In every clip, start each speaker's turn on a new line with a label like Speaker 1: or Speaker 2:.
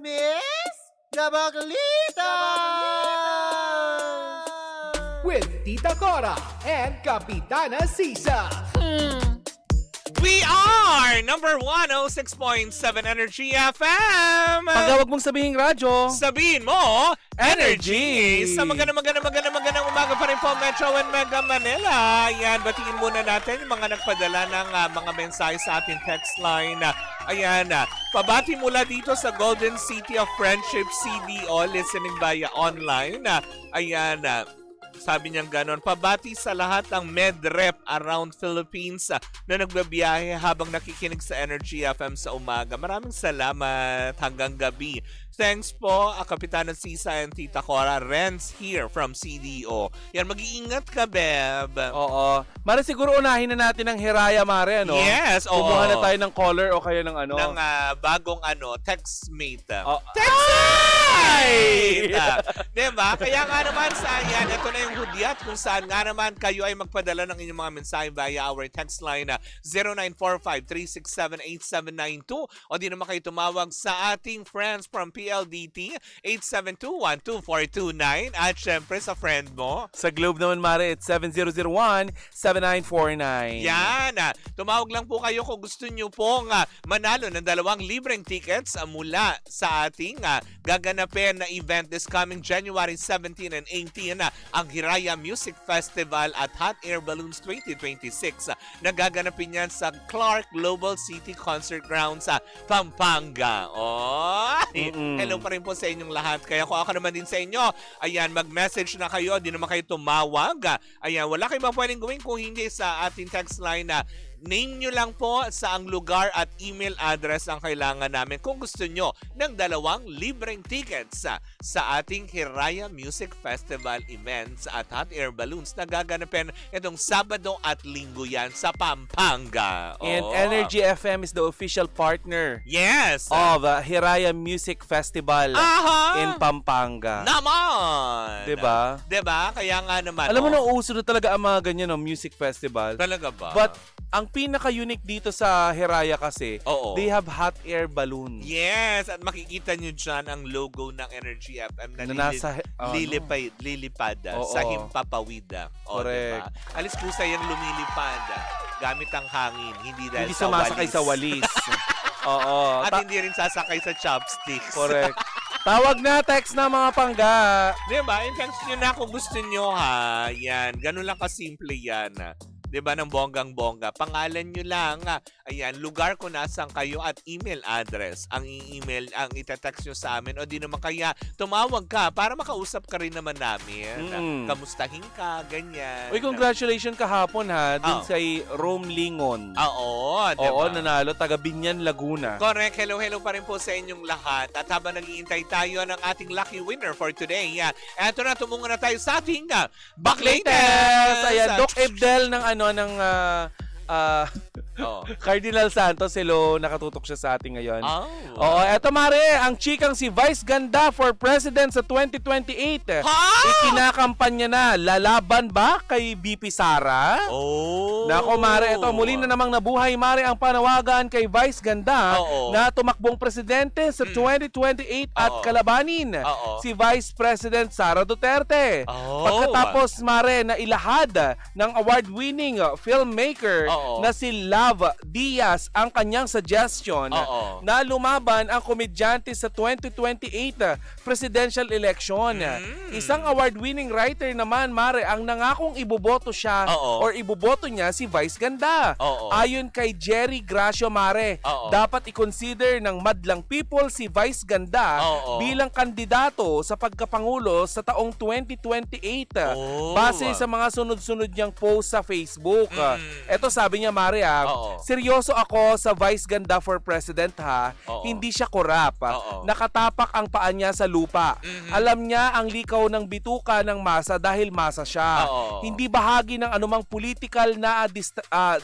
Speaker 1: Chismis Gabaklita!
Speaker 2: With Tita Cora and Kapitana Sisa.
Speaker 3: We are number 106.7 Energy FM.
Speaker 4: Pag wag mong sabihin radyo.
Speaker 3: Sabihin mo, Energy! Sa magandang umaga pa rin po, Metro and Mega Manila. Ayan, batiin muna natin yung mga nagpadala ng mga mensahe sa ating text line. Ayan, pabati mula dito sa Golden City of Friendship CDO, listening via online. Ayan, sabi niyang ganon, pabati sa lahat ng MedRep around Philippines na nagbabiyahe habang nakikinig sa Energy FM sa umaga. Maraming salamat hanggang gabi. Thanks po, Kapitana Sisa and Tita Cora. Renz here from CDO. Yan, mag-iingat ka, Beb.
Speaker 4: Oo. Mare, siguro unahin na natin ang Hiraya, Mare, ano?
Speaker 3: Yes, oo.
Speaker 4: Kumuha na tayo ng caller o kaya ng ano?
Speaker 3: Ng bagong textmate.
Speaker 4: Oh.
Speaker 3: Textmate! Diba? Kaya nga naman sa yan, ito na yung hudyat kung saan nga naman kayo ay magpadala ng inyong mga mensahe via our text line na 0945-367-8792 o di naman kayo tumawag sa ating friends from PLDT 872-12429 at syempre sa friend mo.
Speaker 4: Sa Globe naman, Mare, it's 7001-7949.
Speaker 3: Yan. Tumawag lang po kayo kung gusto nyo pong manalo ng 2 libreng tickets mula sa ating gaganapin na event this coming January 17 and 18 ang Hiraya Music Festival at Hot Air Balloons 2026. Nagaganapin yan sa Clark Global City Concert Ground sa Pampanga. Oh! Hello pa rin po sa inyong lahat. Kaya kung ako naman din sa inyo, ayan, mag-message na kayo, di naman kayo tumawag. Ayan, wala kayo ba pwedeng gawin kung hindi sa ating text line na name nyo lang po sa ang lugar at email address ang kailangan namin kung gusto nyo ng 2 libreng tickets sa ating Hiraya Music Festival events at Hot Air Balloons na gaganapin itong Sabado at Linggo yan sa Pampanga.
Speaker 4: And
Speaker 3: Oh.
Speaker 4: Energy FM is the official partner
Speaker 3: Yes!
Speaker 4: of Hiraya Music Festival
Speaker 3: Aha!
Speaker 4: in Pampanga.
Speaker 3: Naman!
Speaker 4: Diba?
Speaker 3: Diba? Kaya nga naman.
Speaker 4: Alam mo na, uso na talaga ang mga ganyan, no, music festival.
Speaker 3: Talaga ba?
Speaker 4: But ang pinaka-unique dito sa Hiraya kasi,
Speaker 3: Oo.
Speaker 4: they have hot air balloons.
Speaker 3: Yes, at makikita nyo dyan ang logo ng Energy FM na,
Speaker 4: Na nasa,
Speaker 3: lilipad
Speaker 4: Oo.
Speaker 3: sa Himpapawid. O,
Speaker 4: Correct.
Speaker 3: diba? Alis pusa yan lumilipad gamit ang hangin, hindi dahil
Speaker 4: Hindi
Speaker 3: sa
Speaker 4: sumasakay
Speaker 3: walis.
Speaker 4: sa walis. Oo.
Speaker 3: At hindi rin sasakay sa chopsticks.
Speaker 4: Correct. Tawag na, text na mga pangga.
Speaker 3: Diba? In-text nyo na kung gusto nyo ha. Yan. Ganun lang kasimple yan. Diba? Ng bonggang-bongga. Pangalan nyo lang. Ayan. Lugar kung nasan kayo at email address. Ang i-email, ang itatext nyo sa amin. O di naman kaya tumawag ka para makausap ka rin naman namin. Kamustahin ka. Ganyan.
Speaker 4: Uy, congratulations kahapon ha. Dun
Speaker 3: Oh.
Speaker 4: sa Rome Lingon.
Speaker 3: Oo. Diba?
Speaker 4: Oo, nanalo. Taga Binyan, Laguna.
Speaker 3: Correct. Hello pa rin po sa inyong lahat. At habang nag-iintay tayo ng ating lucky winner for today, eto na, tumungo na tayo sa ating Backlatest!
Speaker 4: Ayan, Doc Ebdel
Speaker 3: Oh.
Speaker 4: Cardinal Santos, hello. Nakatutok siya sa atin ngayon.
Speaker 3: Oh.
Speaker 4: Oo, eto Mare, ang chikang si Vice Ganda for President sa 2028.
Speaker 3: Ha?
Speaker 4: Ikinakampanya na, lalaban ba kay BP Sara?
Speaker 3: Oh.
Speaker 4: Nako Mare, ito muli na namang nabuhay Mare ang panawagan kay Vice Ganda
Speaker 3: Oo.
Speaker 4: na tumakbong presidente sa 2028 at
Speaker 3: Oo.
Speaker 4: kalabanin
Speaker 3: Oo.
Speaker 4: si Vice President Sara Duterte.
Speaker 3: Oh.
Speaker 4: Pagkatapos Mare na ilahad ng award-winning filmmaker
Speaker 3: Oo.
Speaker 4: na si Love Diaz ang kanyang suggestion
Speaker 3: Oo.
Speaker 4: na lumaban ang komedyante sa 2028 presidential election. Isang award-winning writer naman, Mare, ang nangakong iboboto siya
Speaker 3: Oo.
Speaker 4: or iboboto niya si Vice Ganda.
Speaker 3: Oo.
Speaker 4: Ayon kay Jerry Gracio, Mare,
Speaker 3: Oo.
Speaker 4: dapat i-consider ng madlang people si Vice Ganda
Speaker 3: Oo.
Speaker 4: bilang kandidato sa pagkapangulo sa taong 2028
Speaker 3: Oh.
Speaker 4: base sa mga sunod-sunod niyang post sa Facebook. Eto sabi niya, Mare,
Speaker 3: Oo.
Speaker 4: seryoso ako sa Vice Ganda for President ha.
Speaker 3: Oo.
Speaker 4: Hindi siya korap.
Speaker 3: Oo.
Speaker 4: Nakatapak ang paa niya sa lupa. Alam niya ang likaw ng bituka ng masa dahil masa siya.
Speaker 3: Oo.
Speaker 4: Hindi bahagi ng anumang political na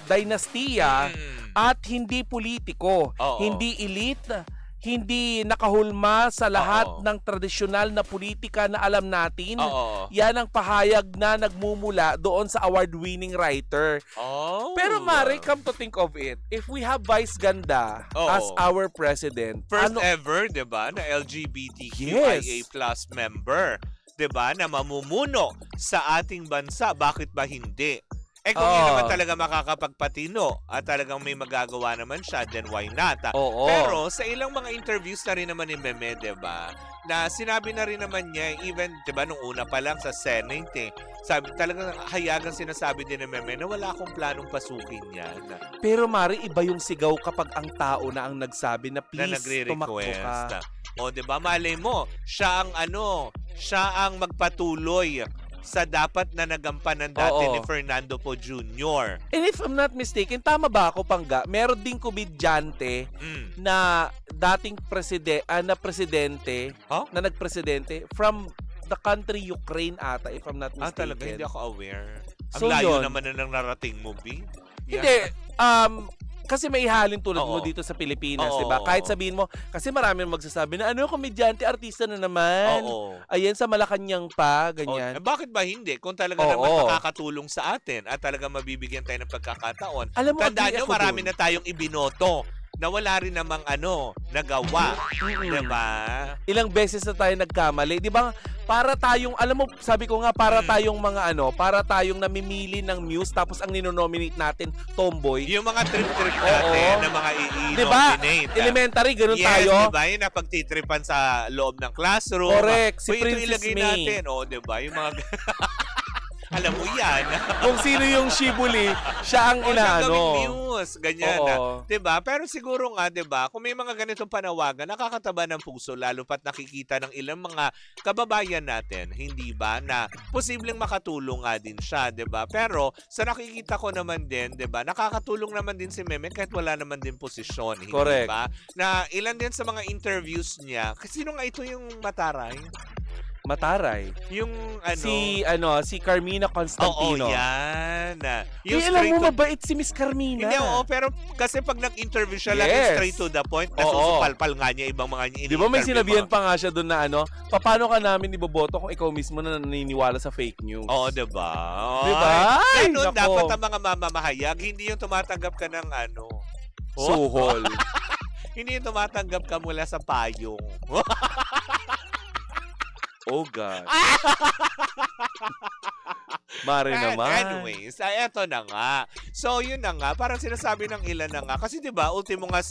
Speaker 4: dinastiya at hindi politiko.
Speaker 3: Oo.
Speaker 4: Hindi elite, hindi nakahulma sa lahat
Speaker 3: Oo.
Speaker 4: ng tradisyonal na politika na alam natin.
Speaker 3: Oo.
Speaker 4: Yan ang pahayag na nagmumula doon sa award-winning writer.
Speaker 3: Oh.
Speaker 4: Pero Mare, come to think of it, if we have Vice Ganda
Speaker 3: Oo.
Speaker 4: as our president,
Speaker 3: First
Speaker 4: ano,
Speaker 3: ever, 'di ba, na LGBTQIA+
Speaker 4: Yes.
Speaker 3: member, 'di ba, na mamumuno sa ating bansa, bakit ba hindi? Kung
Speaker 4: Oo.
Speaker 3: yun naman talaga makakapagpatino at talagang may magagawa naman siya, then why not?
Speaker 4: Oo.
Speaker 3: Pero sa ilang mga interviews na rin naman ni Meme, 'di ba, na sinabi na rin naman niya, even 'di ba nung una pa lang sa Senate, sabi talagang hayagang sinasabi din ni Meme na wala akong planong pasukin yan.
Speaker 4: Pero Mare, iba yung sigaw kapag ang tao na ang nagsabi na
Speaker 3: Na
Speaker 4: please tumakbo ka.
Speaker 3: nagre-request. O, 'di ba? Malay mo, siya ang magpatuloy sa dapat na nagampanan dati
Speaker 4: Oo.
Speaker 3: ni Fernando Po Jr.
Speaker 4: And if I'm not mistaken, tama ba ako, Pangga? Meron ding komedyante
Speaker 3: Mm.
Speaker 4: na dating presidente,
Speaker 3: Huh?
Speaker 4: na nagpresidente from the country Ukraine ata, if I'm not mistaken.
Speaker 3: Talaga, hindi ako aware. Ang
Speaker 4: So,
Speaker 3: layo
Speaker 4: yun.
Speaker 3: naman na ng narating mo, B. Yeah.
Speaker 4: Hindi, kasi may ihalin tulad mo
Speaker 3: Oo.
Speaker 4: dito sa Pilipinas,
Speaker 3: Oo,
Speaker 4: di ba?
Speaker 3: oo,
Speaker 4: Kahit
Speaker 3: oo.
Speaker 4: sabihin mo, kasi maraming magsasabi na komedyante, artista na naman.
Speaker 3: Oo.
Speaker 4: Ayan, sa Malacanang pa,
Speaker 3: O,
Speaker 4: ganyan.
Speaker 3: bakit ba hindi? Kung talaga
Speaker 4: Oo.
Speaker 3: naman makakatulong sa atin at talaga mabibigyan tayo ng pagkakataon.
Speaker 4: Alam mo,
Speaker 3: Tandaan
Speaker 4: agree
Speaker 3: nyo,
Speaker 4: ako
Speaker 3: marami
Speaker 4: dun.
Speaker 3: na tayong ibinoto na wala rin namang nagawa.
Speaker 4: Mm-mm.
Speaker 3: Diba?
Speaker 4: Ilang beses na tayo nagkamali. Di ba? Para tayong, alam mo, sabi ko nga, para tayong mga para tayong namimili ng muse tapos ang ninonominate natin, tomboy.
Speaker 3: Yung mga trip-trip natin na mga
Speaker 4: Di ba?
Speaker 3: i-nominate.
Speaker 4: Elementary, ganun
Speaker 3: Yes,
Speaker 4: tayo.
Speaker 3: diba? Yung napagtitripan sa loob ng classroom.
Speaker 4: Correct. Si
Speaker 3: Uy, ito
Speaker 4: Princess
Speaker 3: ilagay
Speaker 4: May.
Speaker 3: natin. O, diba? Yung mga... Alam mo yan.
Speaker 4: Kung sino yung shibuli, siya ang
Speaker 3: O, siya
Speaker 4: inaano.
Speaker 3: gawing news. Ganyan.
Speaker 4: Oo.
Speaker 3: Diba? Pero siguro nga, diba? Kung may mga ganitong panawagan, nakakataba ng puso, lalo pat nakikita ng ilang mga kababayan natin, hindi ba, na posibleng makatulong nga din siya, diba? Pero sa nakikita ko naman din, diba, nakakatulong naman din si Meme kahit wala naman din posisyon, hindi
Speaker 4: Correct.
Speaker 3: ba? Na ilan din sa mga interviews niya, kasi sino nga ito yung Mataray?
Speaker 4: Mataray.
Speaker 3: Yung
Speaker 4: Si Carmina
Speaker 3: Oo,
Speaker 4: Constantino.
Speaker 3: yan.
Speaker 4: Yung alam mo, mabait si Miss Carmina.
Speaker 3: Hindi, oo, pero kasi pag nag-interview siya,
Speaker 4: Yes.
Speaker 3: lagi straight to the point,
Speaker 4: Oo.
Speaker 3: nasusupalpal nga niya ibang mga
Speaker 4: Di ba may sinabihan pa nga siya doon na paano ka namin iboboto kung ikaw mismo na naniniwala sa fake news?
Speaker 3: Oo, diba?
Speaker 4: Diba? Ay,
Speaker 3: Ganun
Speaker 4: nako.
Speaker 3: dapat ang mga mamamahayag, hindi yung tumatanggap ka ng
Speaker 4: Suhol.
Speaker 3: hindi yung tumatanggap ka mula sa payong.
Speaker 4: Oh God. Mare naman.
Speaker 3: Anyways, eto na nga. So, yun na nga. Parang sinasabi ng ilan na nga. Kasi diba, ultimo nga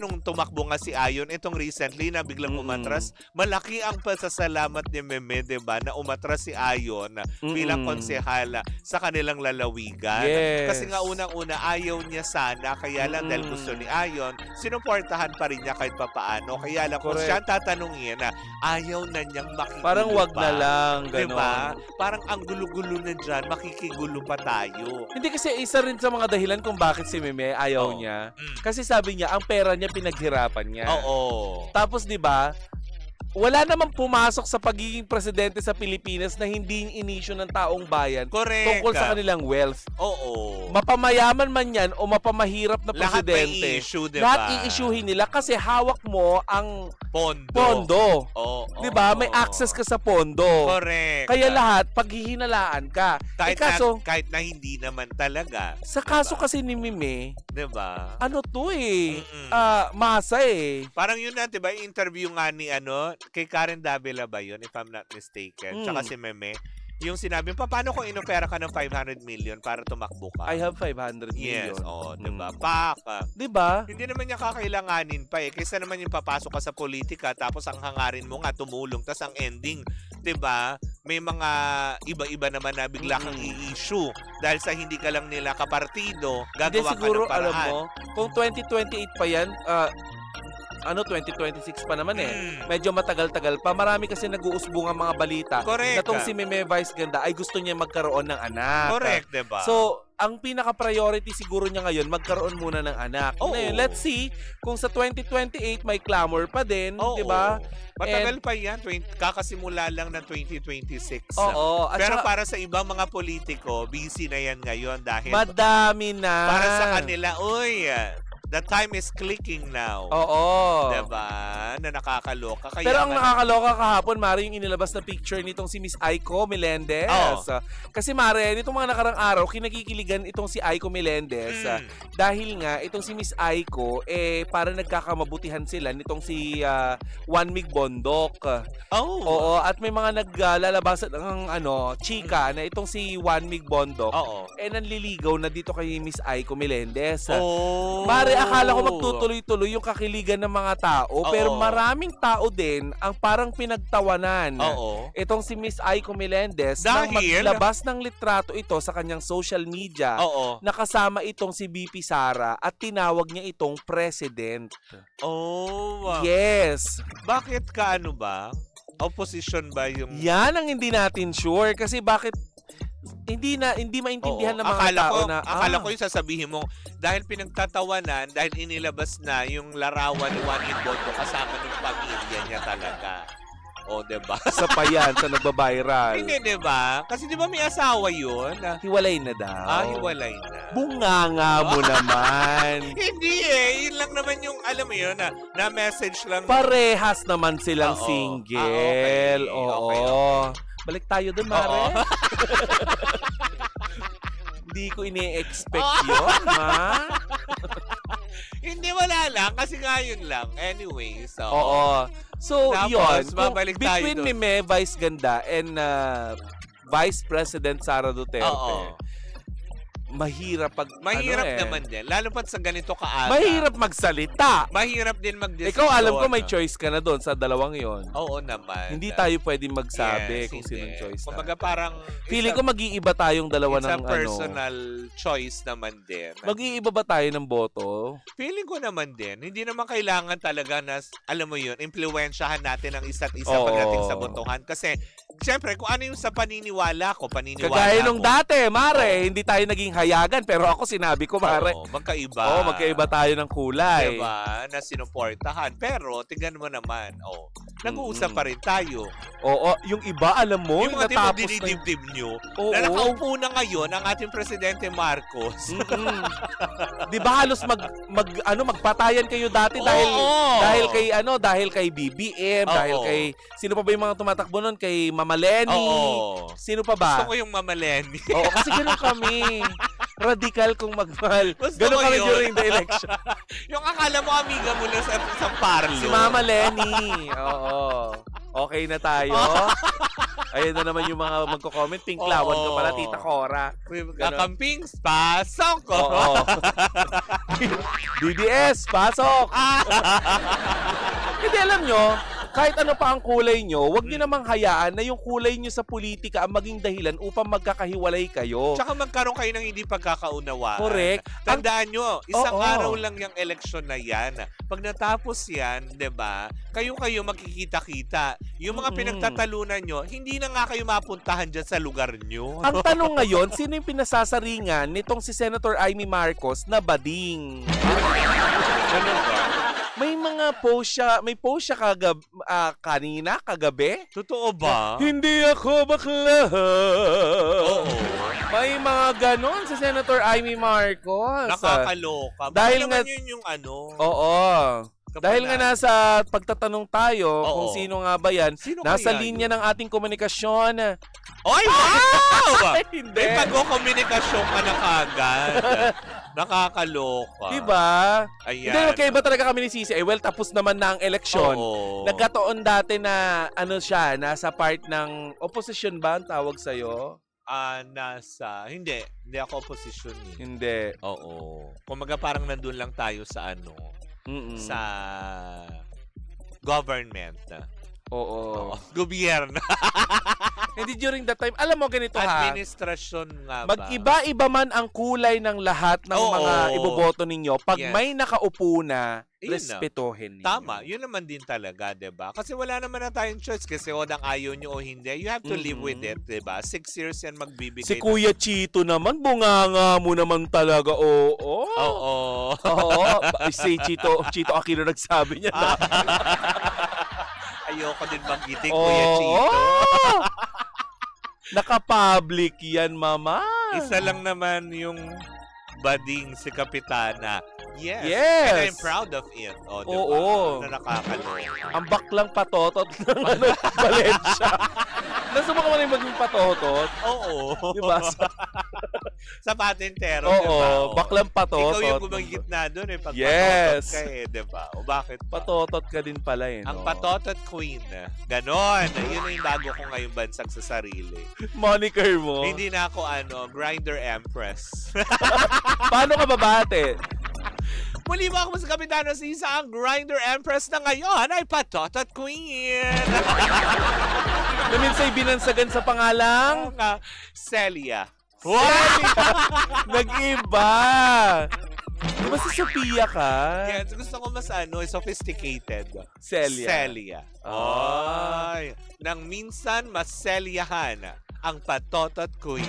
Speaker 3: nung tumakbo nga si Ayon, itong recently na biglang umatras, malaki ang pasasalamat ni Meme, diba, na umatras si Ayon bilang konsehala sa kanilang lalawigan.
Speaker 4: Yes.
Speaker 3: Kasi nga unang-una, ayaw niya sana, kaya lang dahil gusto ni Ayon, sinuportahan pa rin niya kahit papaano. Kaya lang kung
Speaker 4: Correct.
Speaker 3: siya tatanungin na ayaw na niyang makigulo
Speaker 4: Parang wag
Speaker 3: pa.
Speaker 4: na lang, gano'n.
Speaker 3: Diba? Parang ang gulo-gulo na dyan, makikigulo pa tayo.
Speaker 4: Hindi kasi isa rin sa mga dahilan kung bakit si Meme ayaw
Speaker 3: Oo.
Speaker 4: niya.
Speaker 3: Mm.
Speaker 4: Kasi sabi niya, ang pera niya pinaghirapan niya.
Speaker 3: Oo.
Speaker 4: Tapos 'di ba? Wala namang pumasok sa pagiging presidente sa Pilipinas na hindi inisyu ng taong bayan
Speaker 3: Correct.
Speaker 4: tungkol sa kanilang wealth.
Speaker 3: Oo.
Speaker 4: Mapamayaman man yan o mapamahirap na
Speaker 3: Lahat may
Speaker 4: presidente.
Speaker 3: issue, diba?
Speaker 4: Lahat i-issuehin nila kasi hawak mo ang
Speaker 3: Pondo.
Speaker 4: pondo.
Speaker 3: Oo.
Speaker 4: 'Di ba? May access ka sa pondo.
Speaker 3: Correct.
Speaker 4: Kaya lahat paghihinalaan ka.
Speaker 3: kahit,
Speaker 4: kaso,
Speaker 3: kahit na hindi naman talaga.
Speaker 4: sa kaso kasi ni Mime,
Speaker 3: Diba?
Speaker 4: ano to eh,
Speaker 3: Mm-mm.
Speaker 4: masa eh.
Speaker 3: Parang yun na, diba? Interview nga ni kay Karen Davila ba yun, if I'm not mistaken. Tsaka si Meme. Yung sinabi, paano kung inopera ka ng 500 million para tumakbo ka?
Speaker 4: I have 500 million.
Speaker 3: Yes, diba? Pak.
Speaker 4: 'Di ba?
Speaker 3: Hindi naman niya kakailanganin pa eh. Kaysa naman yung papasok ka sa politika tapos ang hangarin mo nga tumulong. Tapos ang ending, 'di ba? May mga iba-iba naman na bigla kang i-issue dahil sa hindi ka lang nila kapartido,
Speaker 4: Hindi
Speaker 3: gagawa
Speaker 4: siguro,
Speaker 3: ka ng paraan.
Speaker 4: alam mo, kung 2028 pa yan, 2026 pa naman eh. Medyo matagal-tagal pa. Marami kasi nag-uusbong ang mga balita
Speaker 3: Correct.
Speaker 4: na tong si Meme Vice Ganda ay gusto niya magkaroon ng anak.
Speaker 3: Correct, 'di ba?
Speaker 4: So, ang pinaka-priority siguro niya ngayon, magkaroon muna ng anak.
Speaker 3: Oo.
Speaker 4: Ngayon, let's see kung sa 2028 may clamor pa din,
Speaker 3: Oo.
Speaker 4: 'di ba?
Speaker 3: Matagal pa yan. Kakasimula lang ng 2026.
Speaker 4: Oo. At
Speaker 3: Pero
Speaker 4: saka,
Speaker 3: para sa ibang mga politiko, busy na yan ngayon dahil
Speaker 4: madami na.
Speaker 3: para sa kanila, The time is clicking now.
Speaker 4: Oo.
Speaker 3: Diba? Na nakakaloka. Kaya
Speaker 4: Pero ang
Speaker 3: nga-
Speaker 4: nakakaloka kahapon, Mare, yung inilabas na picture nitong si Miss Aiko Melendez.
Speaker 3: Oo.
Speaker 4: Kasi Mare, nitong mga nakarang araw, kinakikiligan itong si Aiko Melendez. Dahil nga, itong si Miss Aiko, para nagkakamabutihan sila nitong si Juan Mig Bondok.
Speaker 3: Oh.
Speaker 4: Oo, at may mga naglalabasan ng chika na itong si Juan Mig Bondok,
Speaker 3: Oo.
Speaker 4: nanliligaw na dito kay Miss Aiko Melendez.
Speaker 3: Oh.
Speaker 4: Mare, akala ko magtutuloy-tuloy yung kakiligan ng mga tao, pero
Speaker 3: Oo.
Speaker 4: maraming tao din ang parang pinagtawanan.
Speaker 3: Oo.
Speaker 4: Itong si Miss Aiko Melendez nang
Speaker 3: Dahil?
Speaker 4: maglabas ng litrato ito sa kanyang social media.
Speaker 3: Oo.
Speaker 4: Nakasama itong si BP Sara at tinawag niya itong president.
Speaker 3: Oh.
Speaker 4: Yes.
Speaker 3: Bakit ka ano ba? Opposition ba yung...
Speaker 4: Yan ang hindi natin sure kasi bakit hindi maintindihan ng mga tao na
Speaker 3: akala ko yung sasabihin mo dahil pinagtatawanan dahil inilabas na yung larawan ni Juan Boto kasama ng pamilya niya talaga. O, diba?
Speaker 4: sa payan sa nagba-viral.
Speaker 3: Hindi, diba? Kasi diba may asawa yun?
Speaker 4: Hiwalay na daw.
Speaker 3: Hiwalay na.
Speaker 4: Bunganga mo naman.
Speaker 3: Hindi Yun lang naman yung, alam mo yun, na message lang.
Speaker 4: Parehas naman silang
Speaker 3: Oo.
Speaker 4: single.
Speaker 3: Okay.
Speaker 4: Oo.
Speaker 3: Okay.
Speaker 4: Balik tayo dun, Mare. Hindi ko ini-expect yun, ma.
Speaker 3: Hindi, wala lang. Kasi nga yun lang. Anyway, so...
Speaker 4: Oo. So,
Speaker 3: Tapos,
Speaker 4: yun.
Speaker 3: babalik tayo
Speaker 4: Between
Speaker 3: dun.
Speaker 4: Mime, Vice Ganda, and Vice President Sara Duterte,
Speaker 3: Oo.
Speaker 4: mahirap pag...
Speaker 3: Mahirap
Speaker 4: ano
Speaker 3: naman din. Lalo pat sa ganito kaaga.
Speaker 4: Mahirap magsalita.
Speaker 3: Mahirap din mag-desisyon.
Speaker 4: Ikaw, alam ko may choice ka na doon sa dalawang yon.
Speaker 3: Oo naman.
Speaker 4: Hindi tayo pwedeng magsabi
Speaker 3: Yes,
Speaker 4: kung
Speaker 3: hindi.
Speaker 4: sinong choice na.
Speaker 3: Kumbaga parang...
Speaker 4: Feeling ko mag-iiba tayong dalawa
Speaker 3: it's a
Speaker 4: ng
Speaker 3: personal choice naman din.
Speaker 4: Mag-iiba ba tayo ng boto?
Speaker 3: Feeling ko naman din. Hindi naman kailangan talaga na, alam mo yun, impluwensyahan natin ang isa't isa
Speaker 4: Oo.
Speaker 3: pagdating sa botohan. Kasi, siyempre, kung ano yung sa paniniwala ko,
Speaker 4: Kagaya nung
Speaker 3: ko.
Speaker 4: dati, Mare, hindi tayo naging hayagan. Pero ako sinabi ko, Mare,
Speaker 3: Oo, magkaiba.
Speaker 4: magkaiba tayo ng kulay.
Speaker 3: Diba? Na sinuportahan. Pero, tingnan mo naman, nag-uusap pa rin tayo.
Speaker 4: Oo, yung iba, alam mo,
Speaker 3: Yung mga tipo
Speaker 4: natapos na
Speaker 3: dinidibdib nyo,
Speaker 4: Oo.
Speaker 3: na nakaupo na ngayon ang ating Presidente Marcos.
Speaker 4: Di ba halos magpatayan kayo dati dahil
Speaker 3: Oo.
Speaker 4: dahil kay BBM,
Speaker 3: Oo.
Speaker 4: dahil kay sino pa ba yung mga tumatakbo noon, kay Mama Lenny?
Speaker 3: Oo.
Speaker 4: Sino pa ba?
Speaker 3: Gusto ko yung Mama Lenny.
Speaker 4: Oo, kasi ganoon kami. Radikal kung magmahal.
Speaker 3: Gusto
Speaker 4: Ganoon
Speaker 3: ko
Speaker 4: kami
Speaker 3: yun.
Speaker 4: during the election.
Speaker 3: Yung akala mo amiga mo na sa Parlo.
Speaker 4: Si Mama Lenny. Oo. Okay na tayo. Ayun na naman yung mga magko-comment. Pink lawan ka pala, Tita Cora.
Speaker 3: Kakamping, pasok ko.
Speaker 4: Oo. DDS, pasok! Hindi, alam nyo, kahit ano pa ang kulay nyo, huwag nyo namang hayaan na yung kulay nyo sa politika ang maging dahilan upang magkakahiwalay kayo.
Speaker 3: Tsaka magkaroon kayo ng hindi pagkakaunawaan.
Speaker 4: Correct.
Speaker 3: Tandaan nyo, isang
Speaker 4: Oo.
Speaker 3: araw lang yung eleksyon na yan. Pag natapos yan, 'di ba? Kayo magkikita-kita. Yung mga pinagtatalunan nyo, hindi na nga kayo mapuntahan dyan sa lugar nyo.
Speaker 4: Ang tanong ngayon, sino yung pinasasaringan nitong si Senator Amy Marcos na bading?
Speaker 3: Ganun ba?
Speaker 4: May mga post siya, kanina, kagabi?
Speaker 3: Totoo ba?
Speaker 4: Hindi ako bakla.
Speaker 3: Oo.
Speaker 4: May mga ganon si Senator Amy Marcos.
Speaker 3: Nakakaloka.
Speaker 4: Dahil
Speaker 3: Baka naman
Speaker 4: nga-
Speaker 3: yun yung
Speaker 4: Oo. Dahil nga nasa pagtatanong tayo
Speaker 3: Oo.
Speaker 4: kung sino nga ba yan,
Speaker 3: Sino
Speaker 4: nasa
Speaker 3: kaya
Speaker 4: linya
Speaker 3: yun?
Speaker 4: ng ating komunikasyon.
Speaker 3: Oy, wow!
Speaker 4: Hindi.
Speaker 3: May pag-komunikasyon ka na kagad. Nakakaloka.
Speaker 4: Diba?
Speaker 3: Ayan.
Speaker 4: Hindi, okay ba talaga kami ni Sisi? Well, tapos naman na ang eleksyon.
Speaker 3: Oo.
Speaker 4: Nagkataon dati na, nasa part ng opposition ba ang tawag sa'yo?
Speaker 3: Hindi ako opposition eh.
Speaker 4: Hindi.
Speaker 3: Oo. Kumaga parang nandun lang tayo sa sa government.
Speaker 4: Oo.
Speaker 3: Gobyerno.
Speaker 4: Hindi during that time. Alam mo ganito ha.
Speaker 3: Administrasyon nga ba?
Speaker 4: Mag-iba-iba man ang kulay ng lahat ng
Speaker 3: Oo.
Speaker 4: mga iboboto ninyo. Pag
Speaker 3: Yes.
Speaker 4: may nakaupo na,
Speaker 3: Yun na.
Speaker 4: respetuhin ninyo.
Speaker 3: Tama. Yun naman din talaga, 'di ba? Kasi wala naman na tayong choice kasi odang ayaw nyo o hindi. You have to live with it, 'di ba? 6 years yan magbibigay.
Speaker 4: Si Kuya Chito naman, bunganga mo naman talaga. Oo.
Speaker 3: Oo.
Speaker 4: Oo. Si Chito Aquino nagsabi niya na.
Speaker 3: Ayoko din banggitin, Kuya Chito.
Speaker 4: Naka-public yan, mama.
Speaker 3: Isa lang naman yung bading si Kapitana. Yes.
Speaker 4: Yes.
Speaker 3: And I'm proud of it. O, diba?
Speaker 4: Oo.
Speaker 3: Na nakakaloka.
Speaker 4: Ang baklang patotot ng Valencia. Nasubukan mo na yung maging patotot?
Speaker 3: Oo.
Speaker 4: Diba?
Speaker 3: Sa patintero,
Speaker 4: Oo,
Speaker 3: diba?
Speaker 4: baklang patotot.
Speaker 3: Ikaw yung gumagit na doon eh. Pag
Speaker 4: Yes.
Speaker 3: patotot ka eh, diba? O bakit ba?
Speaker 4: Patotot ka din pala eh, no?
Speaker 3: Ang patotot queen. Ganon. Yun na yung bago ko ngayong bansag sa sarili.
Speaker 4: Moniker mo.
Speaker 3: Hindi na ako grinder empress.
Speaker 4: Paano ka babate?
Speaker 3: Muli mo ako sa Kapitana Sisa, ang grinder empress na ngayon ay patotot queen.
Speaker 4: Na minsa'y binansagan sa pangalang?
Speaker 3: Ang Celia.
Speaker 4: Nag-iba! Di ba si Sophia ka?
Speaker 3: Yes, gusto ko mas sophisticated.
Speaker 4: Celia.
Speaker 3: Celia.
Speaker 4: Ah.
Speaker 3: Ay, nang minsan mas Celiahan ang patotot queen.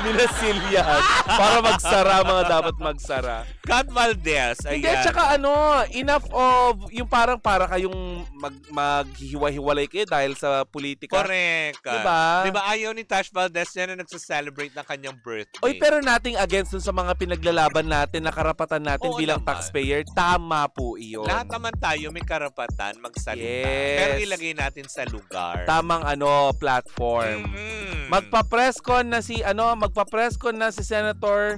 Speaker 4: Minasilyahan. Para magsara mga dapat magsara.
Speaker 3: Kat Valdez, ayan.
Speaker 4: Hindi, tsaka enough of, yung parang para kayong maghihiwa-hiwalay kayo dahil sa politika.
Speaker 3: Correct.
Speaker 4: Diba?
Speaker 3: Diba ayaw ni Tash Valdez yan na nagsa-celebrate ng kanyang birthday?
Speaker 4: Oy, pero nating against dun sa mga pinaglalaban natin na karapatan natin
Speaker 3: Oo
Speaker 4: bilang
Speaker 3: naman.
Speaker 4: taxpayer, tama po iyon.
Speaker 3: Lahat naman tayo may karapatan magsalita.
Speaker 4: Yes.
Speaker 3: Pero ilagay natin sa lugar.
Speaker 4: Tamang platform.
Speaker 3: Mhm.
Speaker 4: Magpa-press con na si Senator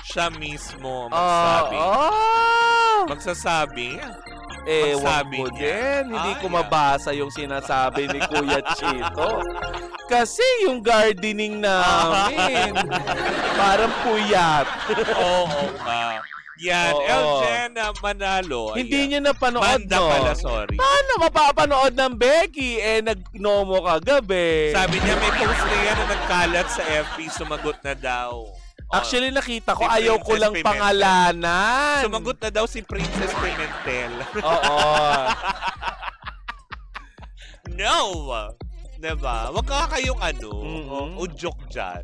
Speaker 3: Siya mismo magsabi. Magsasabi.
Speaker 4: Ewan
Speaker 3: magsabi
Speaker 4: ko
Speaker 3: niya.
Speaker 4: din. Hindi ko
Speaker 3: Ay,
Speaker 4: mabasa yung sinasabi ni Kuya Chito. Kasi yung gardening namin, parang puyat.
Speaker 3: Oo ka. Yan.
Speaker 4: Oo.
Speaker 3: Elgena Manalo.
Speaker 4: Hindi
Speaker 3: Ayan.
Speaker 4: niya napanood,
Speaker 3: Banda
Speaker 4: no?
Speaker 3: pala, sorry.
Speaker 4: Paano mapapanood ng Becky? Nag-nomo kagabi.
Speaker 3: Sabi niya may post na yan na nagkalat sa FB. Sumagot na daw.
Speaker 4: Actually, nakita ko,
Speaker 3: Si
Speaker 4: ayaw ko
Speaker 3: Princess
Speaker 4: lang
Speaker 3: Pimentel.
Speaker 4: pangalanan.
Speaker 3: Sumagot na daw si Princess Pimentel.
Speaker 4: Oo.
Speaker 3: No! Diba? Wag ka kayong
Speaker 4: Mhm.
Speaker 3: udyok dyan.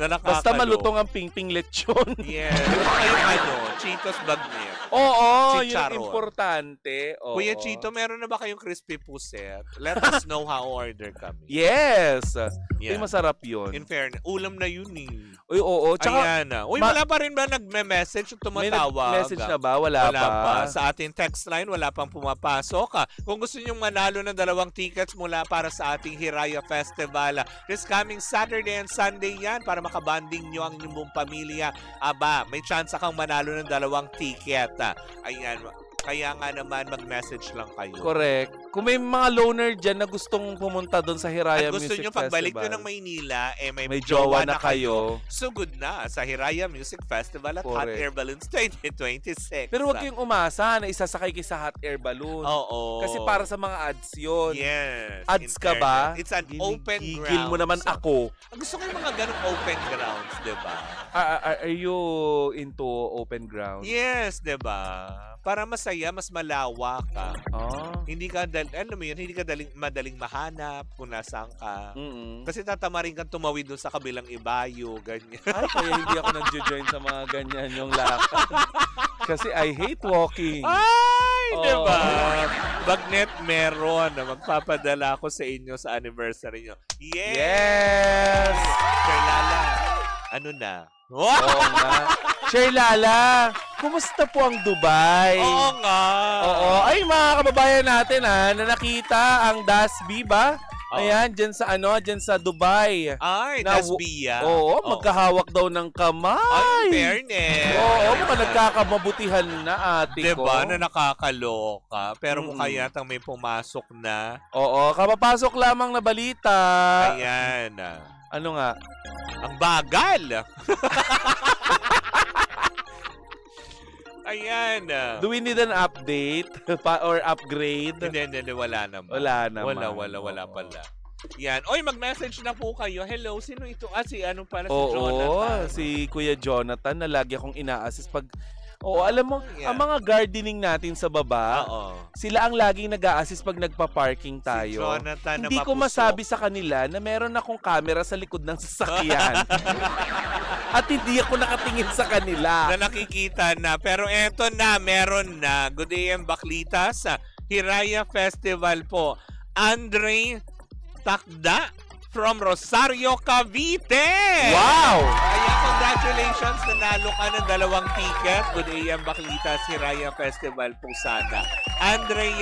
Speaker 3: Na nakakalo.
Speaker 4: Basta malutong ang ping-ping lechon.
Speaker 3: Yes. Wag ka kayong Cheetos Bagnet.
Speaker 4: Oo, yun
Speaker 3: Chicharon.
Speaker 4: ang importante. Oo.
Speaker 3: Kuya Chito, meron na ba kayong crispy puset? Let us know how order kami.
Speaker 4: Yes.
Speaker 3: Yan.
Speaker 4: Uy, masarap yun.
Speaker 3: In fairness, ulam na yun eh.
Speaker 4: Uy, oo. Tsaka,
Speaker 3: Ayan na. Uy, wala pa rin ba nagme-message o
Speaker 4: may
Speaker 3: tumatawag?
Speaker 4: message na ba? Wala pa.
Speaker 3: Sa ating text line, wala pang pumapasok. Kung gusto nyong manalo ng 2 tickets mula para sa ating Hiraya Festival, this coming Saturday and Sunday yan para makabanding nyo ang inyong buong pamilya. Aba, may chance kang manalo ng 2 ticket. Ayan. Kaya nga naman, mag-message lang kayo.
Speaker 4: Correct. Kung may mga loner dyan na gustong pumunta doon sa Hiraya
Speaker 3: At gusto
Speaker 4: Music
Speaker 3: nyo pagbalik
Speaker 4: Festival,
Speaker 3: nyo ng Maynila,
Speaker 4: may jowa na kayo.
Speaker 3: So good na sa Hiraya Music Festival at Hot
Speaker 4: Correct.
Speaker 3: Air Balloons 2026.
Speaker 4: Pero wag kayong umasa na isasakay kayo sa hot air balloon.
Speaker 3: Oo.
Speaker 4: Kasi para sa mga ads yun.
Speaker 3: Yes.
Speaker 4: Ads
Speaker 3: in
Speaker 4: ka ba?
Speaker 3: fairness. It's an open ground.
Speaker 4: Gigil mo naman ako.
Speaker 3: Gusto ko yung mga ganong open grounds, di ba?
Speaker 4: Are you into open ground?
Speaker 3: Yes, di ba? Para masaya, mas malawak ka.
Speaker 4: Oh.
Speaker 3: Hindi ka, alam mo yun, hindi ka madaling mahanap kung nasaan ka.
Speaker 4: Mm-mm.
Speaker 3: Kasi tatamarin kang tumawid doon sa kabilang ibayo, ganyan.
Speaker 4: Ay, kaya hindi ako nag-join sa mga ganyan yung lakad. Kasi I hate walking.
Speaker 3: Ay,
Speaker 4: Oo.
Speaker 3: di ba? Bagnet meron na magpapadala ako sa inyo sa anniversary nyo.
Speaker 4: Yes!
Speaker 3: Sir Lala, ano na?
Speaker 4: Oo nga. Sir Lala, kumusta po ang Dubai?
Speaker 3: Oo nga.
Speaker 4: Oo. Ay, mga kababayan natin na nakita ang Dasby ba?
Speaker 3: Oo.
Speaker 4: Ayan, dyan sa Dubai.
Speaker 3: Ay,
Speaker 4: Na-
Speaker 3: Dasbia.
Speaker 4: Oo, magkahawak daw ng kamay.
Speaker 3: Ay, fairness.
Speaker 4: Oo, mukhang nagkakamabutihan na ate ko.
Speaker 3: Diba na nakakaloka? Pero
Speaker 4: Mm-mm.
Speaker 3: mukha yatang may pumasok na.
Speaker 4: Oo, kapapasok lamang na balita.
Speaker 3: Ayan.
Speaker 4: Ano nga?
Speaker 3: Ang bagal. Ayan.
Speaker 4: Do we need an update or upgrade?
Speaker 3: Hindi, wala naman.
Speaker 4: Wala naman.
Speaker 3: Wala pala. Yan. Oy, mag-message na po kayo. Hello, sino ito? Si ano pala, si
Speaker 4: Oo,
Speaker 3: Jonathan.
Speaker 4: si Kuya Jonathan na lagi akong ina-assist pag... Oo, alam mo,
Speaker 3: Yeah.
Speaker 4: ang mga gardening natin sa baba,
Speaker 3: Oo.
Speaker 4: sila ang laging nag-a-assist pag nagpa-parking
Speaker 3: Si
Speaker 4: tayo.
Speaker 3: Jonathan na
Speaker 4: Hindi ko
Speaker 3: mapusok.
Speaker 4: masabi sa kanila na meron akong camera sa likod ng sasakyan. At hindi ako nakatingin sa kanila.
Speaker 3: Na nakikita na. Pero eto na, meron na. Good AM Baklitas. Hiraya Festival po. Andre Takda from Rosario, Cavite.
Speaker 4: Wow!
Speaker 3: Kaya congratulations. Nanalo ka ng 2 ticket. Good AM Baklita, si Raya Festival po sana. Andre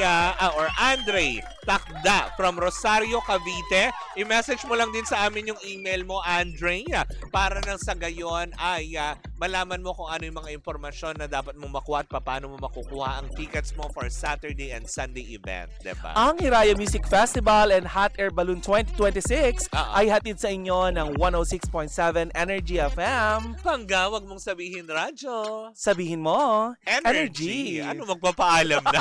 Speaker 3: Takda from Rosario, Cavite. I-message mo lang din sa amin yung email mo, Andre, para nang sa gayon ay malaman mo kung ano yung mga impormasyon na dapat mong makuha at paano mo makukuha ang tickets mo for Saturday and Sunday event, diba?
Speaker 4: Ang Hiraya Music Festival and Hot Air Balloon 2026 ay hatid sa inyo ng 106.7 Energy FM.
Speaker 3: Pangga, wag mong sabihin radyo.
Speaker 4: Sabihin mo,
Speaker 3: Energy. Ano magpapaalam na?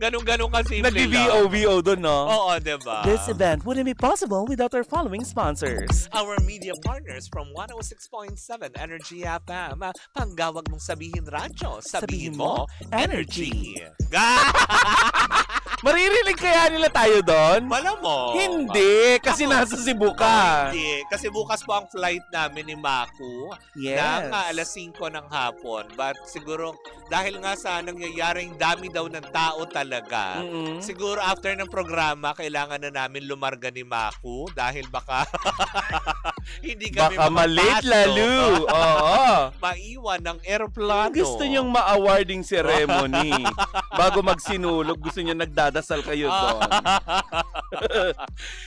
Speaker 3: Ganun-ganun kasi simple lang.
Speaker 4: Nag-VO doon, no?
Speaker 3: Oo, diba?
Speaker 4: This event wouldn't be possible without our following sponsors.
Speaker 3: Our media partners from 106.7 Energy FM. Panggawag mong sabihin radyo. Sabihin mo, energy.
Speaker 4: Maririnig kaya nila tayo doon?
Speaker 3: Malamang.
Speaker 4: Hindi, kasi nasa Cebu ka.
Speaker 3: Hindi, kasi bukas po ang flight namin ni Maku
Speaker 4: Yes.
Speaker 3: ng alas 5 ng hapon. But siguro, dahil nga sa nangyayaring dami daw ng tao talaga, siguro after ng programa, kailangan na namin lumarga ni Maku dahil baka hindi kami
Speaker 4: Baka malate lalo. Oo.
Speaker 3: Maiwan ng aeroplano.
Speaker 4: Gusto niyong ma-awarding ceremony. Bago magsinulog, gusto niyo nagdadasal kayo doon.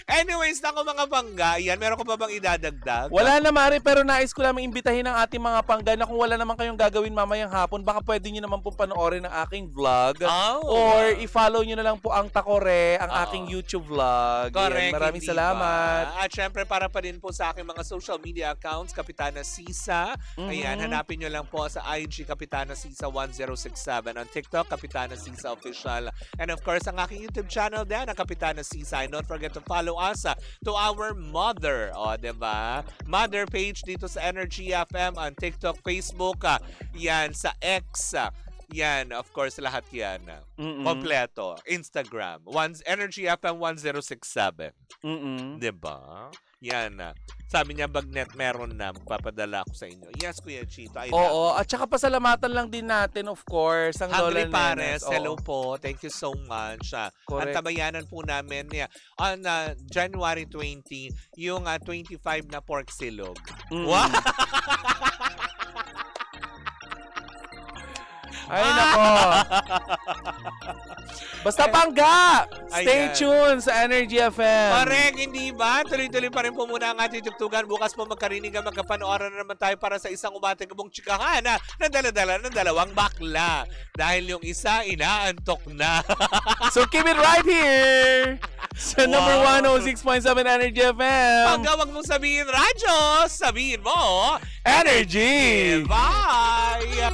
Speaker 3: Anyways, nako mga pangga, yan, meron ko pa bang idadagdag?
Speaker 4: Wala na, Mari, pero nais ko lamang imbitahin ang ating mga pangga na kung wala naman kayong gagawin mamayang hapon, baka pwede nyo naman po panoorin ang aking vlog. Or i-follow nyo na lang po ang Takore, ang aking YouTube vlog.
Speaker 3: Correct.
Speaker 4: Yan, maraming
Speaker 3: hindi
Speaker 4: salamat.
Speaker 3: ba? At syempre, para pa din po sa aking mga social media accounts, Kapitana Sisa. Ayan, hanapin nyo lang po sa IG Kapitana Sisa 1067. On TikTok, Kapitana Sisa Official. And of course, ang aking YouTube channel din, ang Kapitana Sisa. And don't forget to follow us to our mother. O, diba? Mother page dito sa Energy FM on TikTok, Facebook. Yan, sa X. Yan, of course, lahat yan. Kompleto. Instagram. Energy FM 1067. Diba? Yan. Sabi niya, Bagnet, meron na. Magpapadala ako sa inyo. Yes, Kuya Chito.
Speaker 4: Oo, at saka pasalamatan lang din natin, of course, ang
Speaker 3: Hungry
Speaker 4: Lola
Speaker 3: Pares,
Speaker 4: Nenes.
Speaker 3: hello po. Thank you so much. Ang tabayanan po namin on January 20, yung 25 na pork silog. Wow!
Speaker 4: Ay, nako. Basta pangga! Stay
Speaker 3: Ayan.
Speaker 4: tuned sa Energy FM.
Speaker 3: Pareng, hindi ba? Tuloy-tuloy pa rin po muna ang ating tugtugan. Bukas po magkarinig ang magkapanooran na naman tayo para sa isang umating kabong tsikahan na dala-dala ng 2 bakla. Dahil yung isa, inaantok na.
Speaker 4: So keep it right here sa number 106.7 Energy FM.
Speaker 3: Pagka wag mong sabihin radyo, sabihin mo,
Speaker 4: Energy!
Speaker 3: Bye!